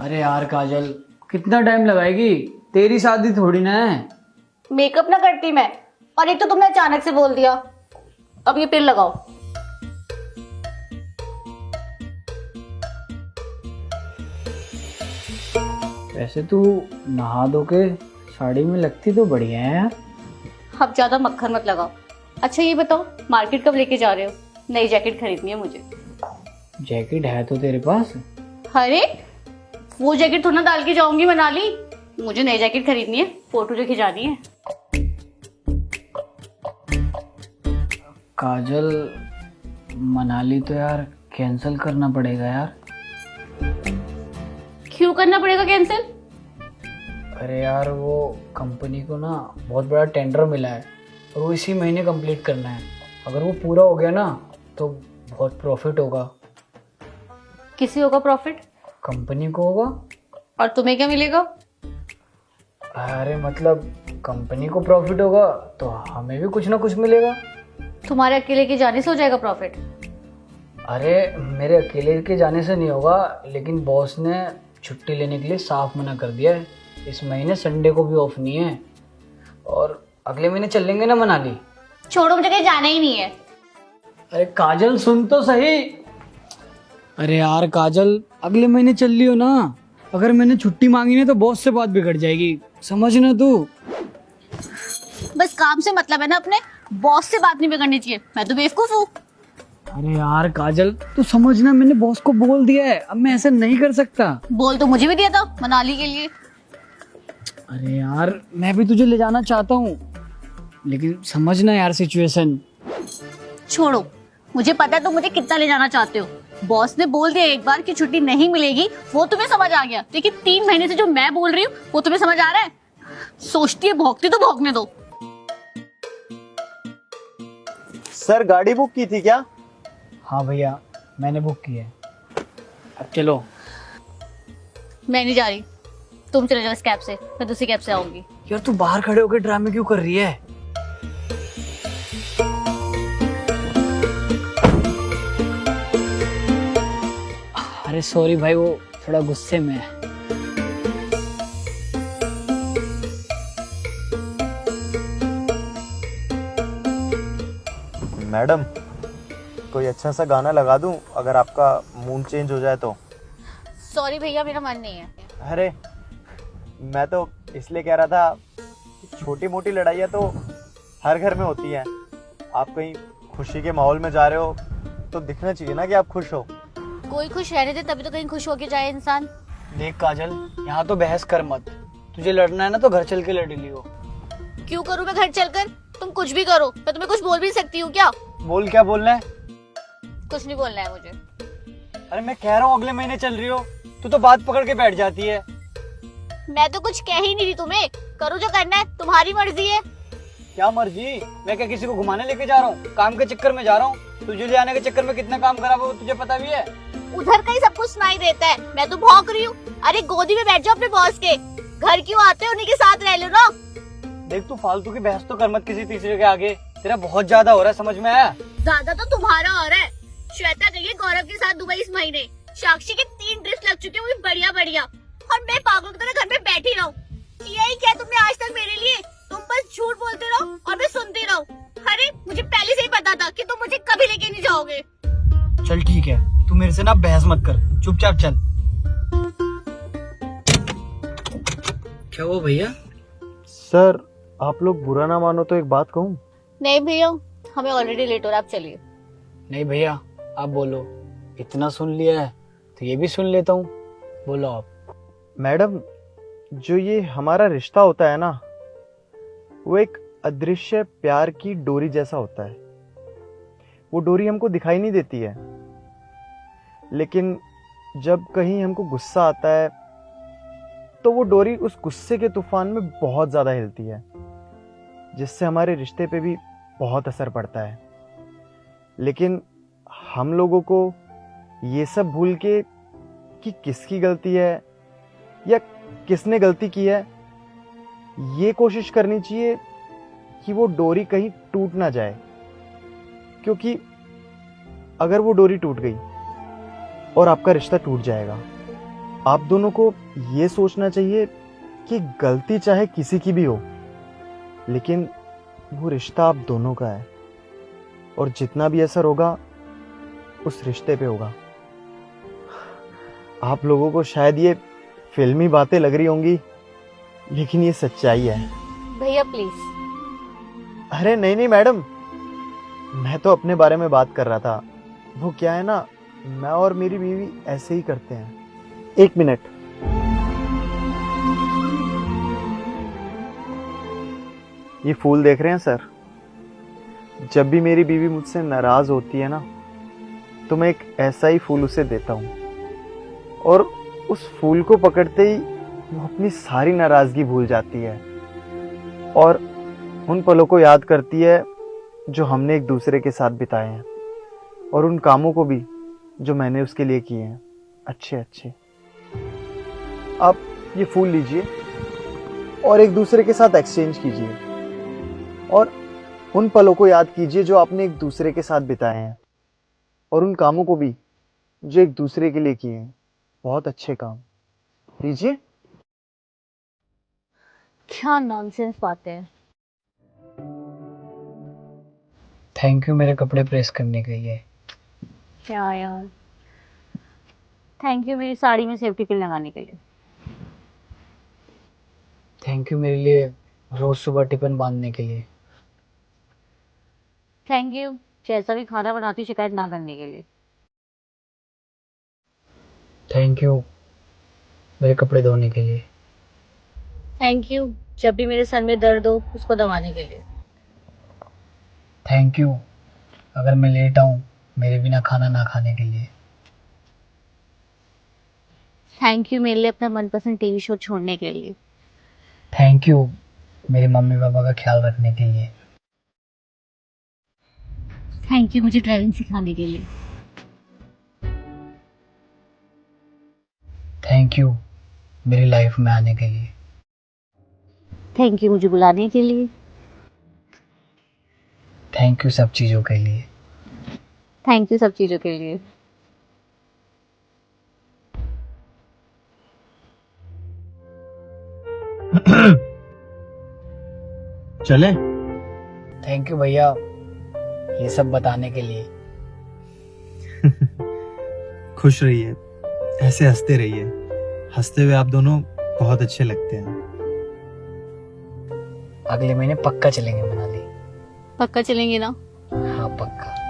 अरे यार काजल, कितना टाइम लगाएगी? तेरी शादी थोड़ी ना है। मेकअप ना करती मैं, और एक तो तुमने अचानक से बोल दिया। अब ये पिन लगाओ। वैसे तू नहा धो के साड़ी में लगती तो बढ़िया है यार। अब ज्यादा मक्खन मत लगाओ। अच्छा ये बताओ, मार्केट कब लेके जा रहे हो? नई जैकेट खरीदनी है मुझे। जैकेट है तो तेरे पास? अरे वो जैकेट थोड़ा ना डाल के जाऊंगी मनाली। मुझे नई जैकेट खरीदनी है, फोटो जो खिंचानी है। काजल, मनाली तो यार कैंसिल करना पड़ेगा यार। क्यों करना पड़ेगा कैंसिल? अरे यार वो कंपनी को ना बहुत बड़ा टेंडर मिला है और वो इसी महीने कंप्लीट करना है। अगर वो पूरा हो गया ना तो बहुत प्रॉफिट होगा। किसी होगा प्रॉफिट? कंपनी को होगा। और तुम्हें क्या मिलेगा? अरे मतलब कंपनी को प्रॉफिट होगा तो हमें भी कुछ ना कुछ मिलेगा। तुम्हारे अकेले के जाने से हो जाएगा प्रॉफिट? अरे मेरे अकेले के जाने से नहीं होगा, लेकिन बॉस ने छुट्टी लेने के लिए साफ मना कर दिया है। इस महीने संडे को भी ऑफ नहीं है और अगले महीने चलेंगे ना मनाली। छोड़ो, मुझे कहीं जाना ही नहीं है। अरे काजल सुन तो सही। अरे यार काजल, अगले महीने चल रही हो ना। अगर मैंने छुट्टी मांगी ना तो बॉस से बात बिगड़ जाएगी, समझ ना तू। बस काम से मतलब है ना अपने, बॉस से बात नहीं बिगड़नी चाहिए। मैं तो बेवकूफ हूँ। अरे यार काजल तू समझना, मैंने बॉस को बोल दिया है, अब मैं ऐसा नहीं कर सकता। बोल तो मुझे भी दिया था मनाली के लिए। अरे यार मैं भी तुझे ले जाना चाहता हूँ, लेकिन समझना यार सिचुएशन। छोड़ो, मुझे पता है तुम मुझे कितना ले जाना चाहते हो। बॉस ने बोल दिया एक बार कि छुट्टी नहीं मिलेगी, वो तुम्हें समझ आ गया। लेकिन 3 महीने से जो मैं बोल रही हूँ वो तुम्हें समझ आ रहा है? सोचती है भौंकती तो भौंकने दो। सर गाड़ी बुक की थी क्या? हाँ भैया मैंने बुक की है। अब चलो। मैं नहीं जा रही, तुम चले जाओ इस कैब से, मैं दूसरी कैब से आऊंगी। यार तू बाहर खड़े होकर ड्रामे क्यों कर रही है? अरे सॉरी भाई, वो थोड़ा गुस्से में है। मैडम कोई अच्छा सा गाना लगा दूं अगर आपका मूड चेंज हो जाए तो? सॉरी भैया, मेरा मन नहीं है। अरे मैं तो इसलिए कह रहा था, छोटी मोटी लड़ाइयाँ तो हर घर में होती हैं। आप कहीं खुशी के माहौल में जा रहे हो तो दिखना चाहिए ना कि आप खुश हो। कोई खुश रहने दे तभी तो कहीं खुश होके जाए इंसान। देख काजल, यहाँ तो बहस कर मत। तुझे लड़ना है ना तो घर चल के लड़ लियो। क्यों करूँ मैं घर चलकर? तुम कुछ भी करो, मैं तुम्हें कुछ बोल भी सकती हूँ क्या? बोल, क्या बोलना है? कुछ नहीं बोलना है मुझे। अरे मैं कह रहा हूँ अगले महीने चल रही हो, तू तो बात पकड़ के बैठ जाती है। मैं तो कुछ कह ही नहीं रही तुम्हें। करो जो करना है, तुम्हारी मर्जी है। क्या मर्जी? मैं क्या किसी को घुमाने लेके जा रहा हूँ? काम के चक्कर में जा रहा हूँ। तुझे ले आने के चक्कर में कितना काम करा वो तुझे पता भी है। उधर का ही सब कुछ सुनाई देता है, मैं तो भौंक रही हूँ। अरे गोदी में बैठ जाओ अपने बॉस के, घर क्यों आते हो, उन्हीं के साथ रह लो ना। देख तू फालतू की बहस तो कर मत किसी तीसरे के आगे, तेरा बहुत ज्यादा हो रहा है, समझ में आया? ज्यादा तो तुम्हारा हो रहा है। श्वेता गई है गौरव के साथ दुबई इस महीने। साक्षी के 3 ड्रेस लग चुके हैं, वो भी बढ़िया बढ़िया। और मैं पागल की तरह घर में बैठी रहूं। यही क्या तुमने आज तक मेरे लिए? तुम बस झूठ बोलते रहो और मैं सुनती रहूं। अरे मुझे पहले से ही पता था कि तुम मुझे कभी लेके नहीं जाओगे। चल ठीक है, तू मेरे से ना बहस मत कर, चुपचाप चल। क्या हुआ भैया? सर आप लोग बुरा ना मानो तो एक बात कहूँ? नहीं भैया, हमें ऑलरेडी लेट हो रहा है, आप चलिए। नहीं भैया आप बोलो, इतना सुन लिया है तो ये भी सुन लेता हूँ। बोलो आप। मैडम जो ये हमारा रिश्ता होता है ना, वो एक अदृश्य प्यार की डोरी जैसा होता है। वो डोरी हमको दिखाई नहीं देती है, लेकिन जब कहीं हमको गुस्सा आता है तो वो डोरी उस गुस्से के तूफान में बहुत ज़्यादा हिलती है, जिससे हमारे रिश्ते पे भी बहुत असर पड़ता है। लेकिन हम लोगों को ये सब भूल के कि किसकी गलती है या किसने गलती की है, ये कोशिश करनी चाहिए कि वो डोरी कहीं टूट ना जाए। क्योंकि अगर वो डोरी टूट गई और आपका रिश्ता टूट जाएगा आप दोनों को ये सोचना चाहिए कि गलती चाहे किसी की भी हो, लेकिन वो रिश्ता आप दोनों का है और जितना भी असर होगा उस रिश्ते पे होगा। आप लोगों को शायद ये फिल्मी बातें लग रही होंगी, लेकिन ये सच्चाई है। भैया प्लीज। अरे नहीं नहीं मैडम, मैं तो अपने बारे में बात कर रहा था। वो क्या है ना, मैं और मेरी बीवी ऐसे ही करते हैं। एक मिनट। ये फूल देख रहे हैं सर? जब भी मेरी बीवी मुझसे नाराज होती है ना, तो मैं एक ऐसा ही फूल उसे देता हूँ और उस फूल को पकड़ते ही वो अपनी सारी नाराजगी भूल जाती है और उन पलों को याद करती है जो हमने एक दूसरे के साथ बिताए हैं और उन कामों को भी जो मैंने उसके लिए किए हैं, अच्छे अच्छे। आप ये फूल लीजिए और एक दूसरे के साथ एक्सचेंज कीजिए और उन पलों को याद कीजिए जो आपने एक दूसरे के साथ बिताए हैं और उन कामों को भी जो एक दूसरे के लिए किए हैं, बहुत अच्छे काम। लीजिए। क्या नॉनसेंस बातें हैं। थैंक यू मेरे कपड़े प्रेस करने के लिए। क्या यार, थैंक यू मेरी साड़ी में सेफ्टी पिन लगाने के लिए। थैंक यू मेरे लिए रोज सुबह टिफिन बांधने के लिए। थैंक यू जैसा भी खाना बनाती शिकायत ना करने के लिए। थैंक यू मेरे कपड़े धोने के लिए। थैंक यू जब भी मेरे सर में दर्द हो उसको दबाने के लिए। थैंक यू अगर मैं लेट आऊँ मेरे बिना खाना ना खाने के लिए। थैंक यू मेरे लिए अपना मनपसंद टीवी शो छोड़ने के लिए। थैंक यू मेरे मम्मी पापा का ख्याल रखने के लिए। थैंक यू मुझे ड्राइविंग सिखाने के लिए। थैंक यू मेरी लाइफ में आने के लिए। थैंक यू मुझे बुलाने के लिए। थैंक यू सब चीज़ों के लिए। थैंक यू सब चीज़ों के लिए। चले? थैंक यू भैया ये सब बताने के लिए। खुश रहिए, ऐसे हंसते रहिए। हंसते हुए आप दोनों बहुत अच्छे लगते हैं। अगले महीने पक्का चलेंगे मनाली। पक्का चलेंगे ना? हाँ पक्का।